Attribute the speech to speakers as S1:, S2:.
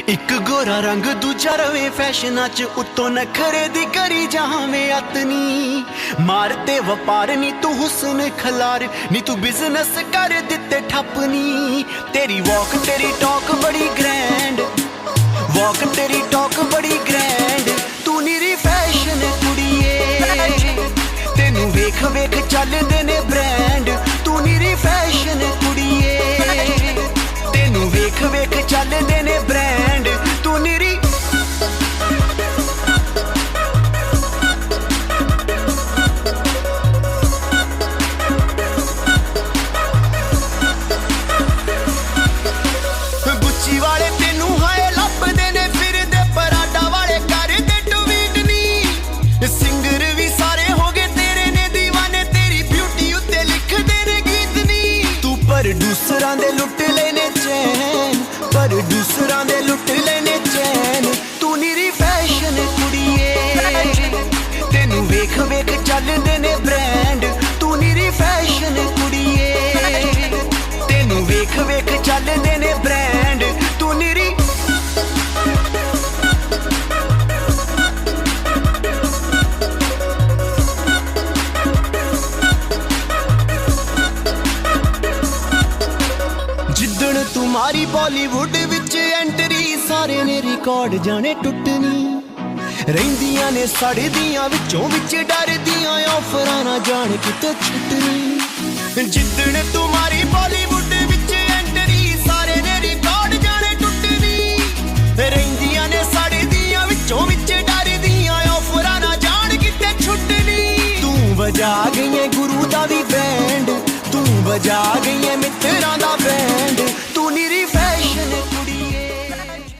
S1: ਇੱਕ ਗੋਰਾ ਰੰਗ ਦੂਜਾ ਰਵੇ ਫੈਸ਼ਨਾਂ ਚ ਉੱਤੋਂ ਨਖਰੇ ਦੀ ਕਰੀ ਜਾਵੇਂ ਅਤਨੀ ਮਾਰ ਤੇ ਵਪਾਰ ਨੀ ਤੂੰ ਹੁਸਨ ਖਲਾਰ ਨੀ ਤੂੰ ਬਿਜ਼ਨਸ ਕਰ ਦਿੱਤੇ ਠੱਪਨੀ ਤੇਰੀ ਵਾਕ ਤੇਰੀ ਟਾਕ ਬੜੀ ਗ੍ਰੈਂਡ ਵਾਕ ਤੇਰੀ ਟਾਕ ਬੜੀ ਗ੍ਰੈਂਡ ਤੂੰ ਨੀਰੀ ਫੈਸ਼ਨ ਕੁੜੀਏ ਤੈਨੂੰ ਵੇਖ ਵੇਖ ਚੱਲਦੇ ਨੇ ਬ੍ਰਾਂਡ ਤੂੰ ਨੀਰੀ ਫੈਸ਼ਨ ਕੁੜੀਏ ਤੈਨੂੰ ਵੇਖ ਵੇਖ ਚੱਲਦੇ ਨੇ ਬ੍ਰਾਂਡ ਤੂੰ ਨੀਰੀ ਗੁੱਚੀ ਵਾਲੇ ਤੈਨੂੰ ਹਾਏ ਲੱਭਦੇ ਨੇ ਫਿਰਦੇ ਪਰਾਡਾ ਵਾਲੇ ਕਰਦੇ ਟਵੀਟ ਨੀ ਸਿੰਗਰ ਵੀ ਸਾਰੇ ਹੋ ਗਏ ਤੇਰੇ ਨੇ دیਵਾਨੇ ਤੇਰੀ ਬਿਊਟੀ ਉੱਤੇ ਲਿਖਦੇ ਨੇ ਗੀਤ ਨੀ ਤੂੰ ਪਰ ਦੂਸਰਾਂ ਦੇ ਲੁੱਟ ਲੈਨੇ ਚੈਨ ਪਰ ਦੂਸਰਾਂ ਦੇ ਲੁੱਟ ਲੈਨੇ ਚੈਨ ਤੂੰ ਨੀਰੀ ਫੈਸ਼ਨ ਕੁੜੀਏ ਤੈਨੂੰ ਵੇਖ ਵੇਖ ਚੱਲਦੇ ਨੇ ਬ੍ਰਾਂਡ ਤੂੰ ਨੀਰੀ ਫੈਸ਼ਨ ਕੁੜੀਏ ਤੈਨੂੰ ਵੇਖ ਵੇਖ ਚੱਲਦੇ ਨੇ ਬ੍ਰਾਂਡ ਤੂੰ ਨੀਰੀ ਜਿੱਦਣ ਤੁਮਾਰੀ ਬਾਲੀਵੁੱਡ ਵਿੱਚ ਐਂਟਰੀ ਸਾਰੇ ਨੇ ਰਿਕਾਰਡ ਜਾਣੇ ਟੁੱਟਣੀ ਰਹਿੰਦੀਆਂ ਨੇ ਸੜਦੀਆਂ ਵਿੱਚੋਂ ਵਿੱਚ ਡਰਦੀਆਂ ਆਫਰਾਂ ਨਾ ਜਾਣ ਕਿਤੇ ਛੁੱਟਣੀ ਜਿੱਦਣ ਤੁਮਾਰੀ